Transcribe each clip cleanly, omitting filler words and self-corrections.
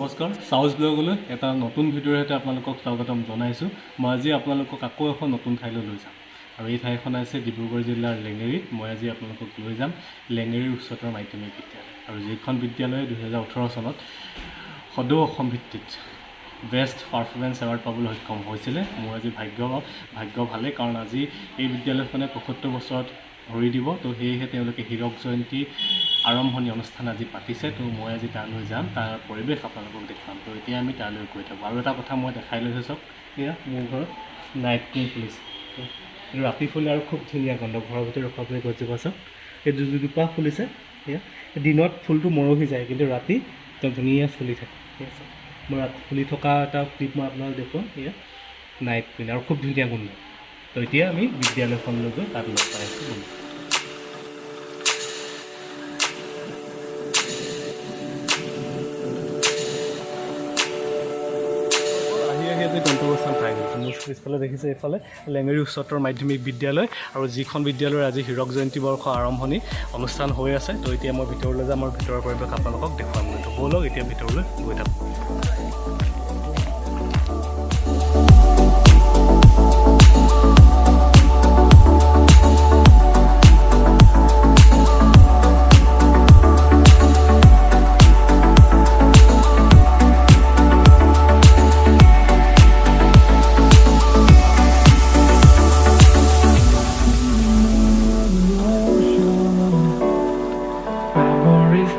নমস্কাৰ চাউজ ব্লগলৈ এটা নতুন ভিডিঅ'ৰ সৈতে আপোনালোকক স্বাগতম জনাইছোঁ। মই আজি আপোনালোকক আকৌ এখন নতুন ঠাইলৈ লৈ যাম আৰু এই ঠাইখন আছে ডিব্ৰুগড় জিলাৰ লেঙেৰীত। মই আজি আপোনালোকক লৈ যাম লেঙেৰী উচ্চতৰ মাধ্যমিক বিদ্যালয় আৰু যিখন বিদ্যালয়ে 2018 চনত সদৌ অসম ভিত্তিত বেষ্ট পাৰফৰ্মেঞ্চ এৱাৰ্ড পাবলৈ সক্ষম হৈছিলে। মোৰ আজি ভাগ্য ভালেই, কাৰণ আজি এই বিদ্যালয়খনে ৭৫ বছৰত ভৰি দিব। তো সেয়েহে তেওঁলোকে হীৰক জয়ন্তী আৰম্ভণি অনুষ্ঠান আজি পাতিছে। তো মই আজি তালৈ যাম, তাৰ পৰিৱেশ আপোনালোকক দেখুৱাম। তো এতিয়া আমি তালৈ গৈ থাকোঁ। আৰু এটা কথা মই দেখাই লৈছোঁ, চাওক, এয়া মোৰ ঘৰত নাইট ক্ৰীম ফুলিছে। তো ৰাতি ফুলে আৰু খুব ধুনীয়া গন্ধ। ঘৰৰ ভিতৰত ৰখাবলৈ গছজোপা চাওক, এই দুজোপা ফুলিছে। এয়া দিনত ফুলটো মৰহি যায়, কিন্তু ৰাতি একদম ধুনীয়া ফুলি থাকে। ঠিক আছে, মই ৰাতি ফুলি থকা এটা ক্লিপ মই আপোনালোক দেখুৱাম। এয়া নাইট ক্ৰীম আৰু খুব ধুনীয়া গোন্ধ। তো এতিয়া আমি বিদ্যালয়খনলৈ গৈ তাত লগ পাই আছোঁ। গন্তব্যস্থান পাই গৈছোঁ। মোৰ পিছফালে দেখিছে, এইফালে লেঙেৰী উচ্চতৰ মাধ্যমিক বিদ্যালয় আৰু যিখন বিদ্যালয়ৰ আজি হীৰক জয়ন্তী বৰ্ষ আৰম্ভণি অনুষ্ঠান হৈ আছে। তো এতিয়া মই ভিতৰলৈ যাম আৰু ভিতৰৰ পৰিৱেশ আপোনালোকক দেখুৱাম। তো ব'লক এতিয়া ভিতৰলৈ গৈ থাকোঁ।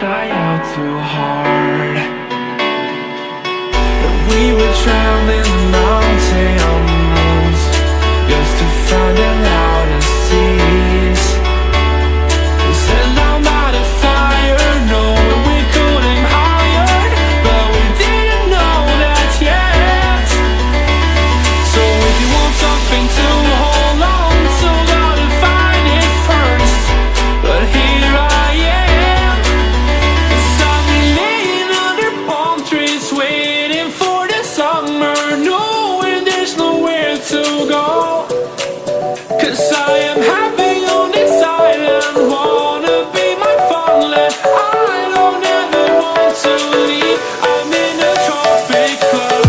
Die out too hard. We were traveling mountains just to find the loudest seas. We set down by the fire, knowing we couldn't higher, but we didn't know that yet. So if you want something to hold on to, gotta find it first. But here I am. Waiting for the summer, knowing there's nowhere to go. 'Cause I am happy on this island, wanna be my farmland. I don't ever want to leave, I'm in a tropic club.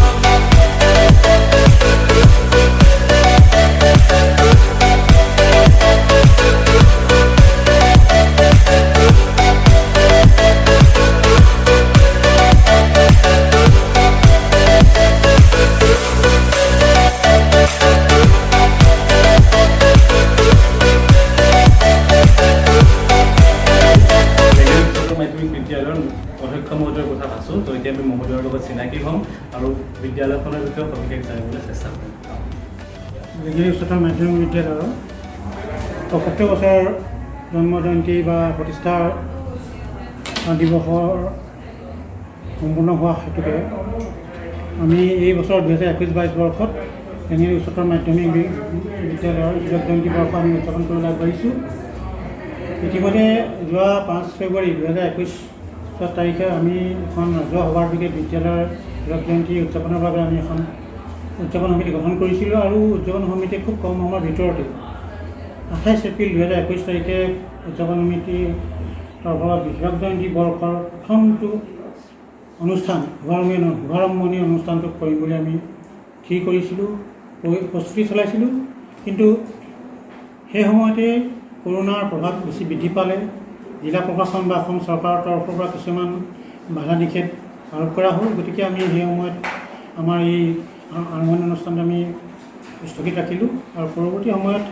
অধ্যক্ষ মহোদয়ৰ কথা ভাবিছোঁ। তো এতিয়া আমি মহোদয়ৰ লগত চিনাকি হ'ম আৰু বিদ্যালয়খনৰ বিষয়ে সবিশেষ জানিবলৈ চেষ্টা কৰিম। লেঙেৰী উচ্চতৰ মাধ্যমিক বিদ্যালয়ৰ ৭৫ বছৰ জন্ম জয়ন্তী বা প্ৰতিষ্ঠা দিৱসৰ সম্পূৰ্ণ হোৱা হেতুকে আমি এই বছৰ 2021-22 বৰ্ষত লেঙেৰী উচ্চতৰ মাধ্যমিক বিদ্যালয়ৰ হীৰক জয়ন্তী বৰ্ষ আমি উদযাপন কৰিবলৈ আগবাঢ়িছোঁ। ইতিমধ্যে যোৱা 5 ফেব্ৰুৱাৰী 2021 তাৰিখে আমি এখন ৰাজহুৱা সভাৰ যোগে বিদ্যালয়ৰ হীৰক জয়ন্তী উদযাপনৰ বাবে আমি এখন উদযাপন সমিতি গঠন কৰিছিলোঁ আৰু উদযাপন সমিতিয়ে খুব কম সময়ৰ ভিতৰতে 28 এপ্ৰিল 2021 তাৰিখে উদযাপন সমিতিৰ তৰফৰ হীৰক জয়ন্তী বৰ্ষৰ প্ৰথমটো অনুষ্ঠান শুভাৰম্ভণি অনুষ্ঠানটো কৰিম বুলি আমি ঠিক কৰিছিলোঁ, প্ৰস্তুতি চলাইছিলোঁ। কিন্তু সেই সময়তে কৰোনাৰ প্ৰভাৱ বেছি বৃদ্ধি পালে। জিলা প্ৰশাসন বা অসম চৰকাৰৰ তৰফৰ পৰা কিছুমান বাধা নিষেধ আৰোপ কৰা হ'ল। গতিকে আমি সেই সময়ত আমাৰ এই আৰম্ভণি অনুষ্ঠানটো আমি স্থগিত ৰাখিলোঁ। আৰু পৰৱৰ্তী সময়ত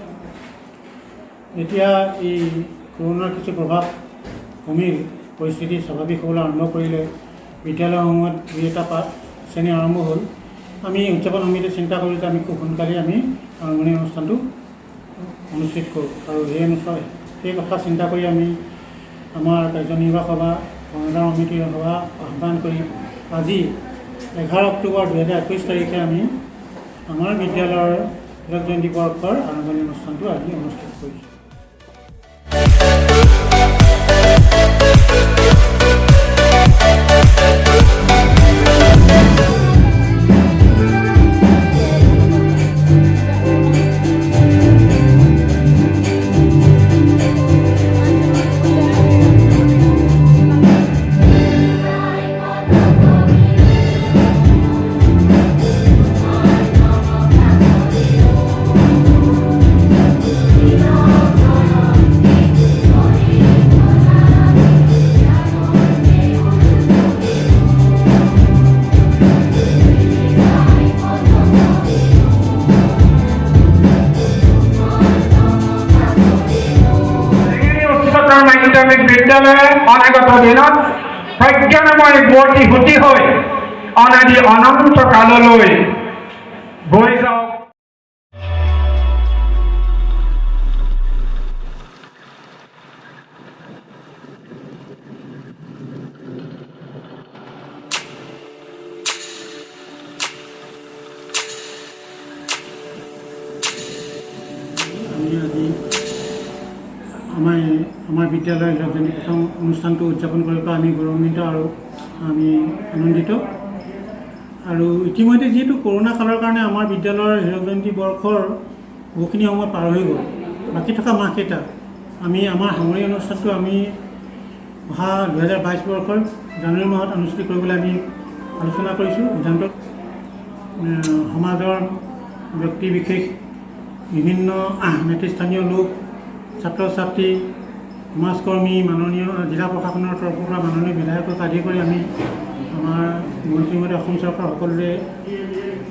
যেতিয়া এই কৰোনাৰ কিছু প্ৰভাৱ কমিল, পৰিস্থিতি স্বাভাৱিক হ'বলৈ আৰম্ভ কৰিলে, বিদ্যালয়সমূহত দুই এটা শ্ৰেণী আৰম্ভ হ'ল, আমি উদযাপন সমিতিয়ে চিন্তা কৰিলোঁ যে আমি খুব সোনকালে আমি আৰম্ভণি অনুষ্ঠানটো অনুষ্ঠিত কৰোঁ। আৰু সেই কথা চিন্তা কৰি আমি আমাৰ কাৰ্যনিৰ্বাহক সভা কৰ্মচাৰী সমিতিৰ সভা আহ্বান কৰি আজি 11 অক্টোবৰ 2021 তাৰিখে আমি আমাৰ বিদ্যালয়ৰ হীৰক জয়ন্তী বৰ্ষৰ আৰম্ভণি অনুষ্ঠানটো আজি অনুষ্ঠিত কৰিছোঁ। মাধ্যমিক বিদ্যালয়ে অনাগত দিনত প্ৰজ্ঞানময় বৰ্তি সুতি হৈ অনাদি অনন্ত কাললৈ গৈ যাওক। আমি আজি আমাৰ বিদ্যালয়ৰ হীৰকজয়ন্তী প্ৰথম অনুষ্ঠানটো উদযাপন কৰিব পৰা আমি গৌৰৱান্বিত আৰু আমি আনন্দিত। আৰু ইতিমধ্যে যিহেতু কৰোণা কালৰ কাৰণে আমাৰ বিদ্যালয়ৰ হীৰকজয়ন্তী বৰ্ষৰ বহুখিনি সময় পাৰ হৈ গ'ল। বাকী থকা মাহকেইটা আমি আমাৰ সামৰণি অনুষ্ঠানটো আমি অহা 2022 বৰ্ষৰ জানুৱাৰী মাহত অনুষ্ঠিত কৰিবলৈ আমি আলোচনা কৰিছোঁ। সিদ্ধান্ত সমাজৰ ব্যক্তি বিশেষ বিভিন্ন নেতৃস্থানীয় লোক, ছাত্ৰ ছাত্ৰী, সমাজকৰ্মী, মাননীয় জিলা প্ৰশাসনৰ তৰফৰ পৰা মাননীয় বিধায়কক আদি কৰি আমি আমাৰ মন্ত্ৰীমণ্ডল অসম চৰকাৰ সকলোৱে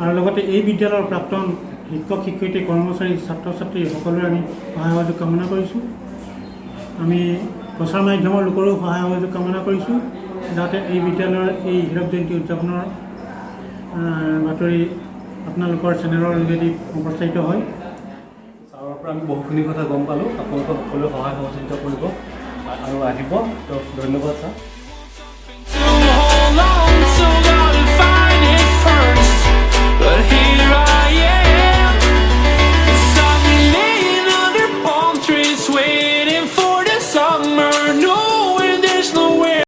আৰু লগতে এই বিদ্যালয়ৰ প্ৰাক্তন শিক্ষক শিক্ষয়িত্ৰী কৰ্মচাৰী ছাত্ৰ ছাত্ৰী সকলোৰে আমি সহায় সহযোগ কামনা কৰিছোঁ। আমি প্ৰচাৰ মাধ্যমৰ লোকৰো সহায় সহযোগ কামনা কৰিছোঁ যাতে এই বিদ্যালয়ৰ এই হীৰক জয়ন্তী উদযাপনৰ বাতৰি আপোনালোকৰ চেনেলৰ যোগেদি প্ৰচাৰিত হয়। ছাৰৰ পৰা আমি বহুখিনি কথা গম পালোঁ। আপোনালোকে সকলোৱে সহায় সহযোগিতা কৰিব আৰু আহিব। ধন্যবাদ ছাৰ।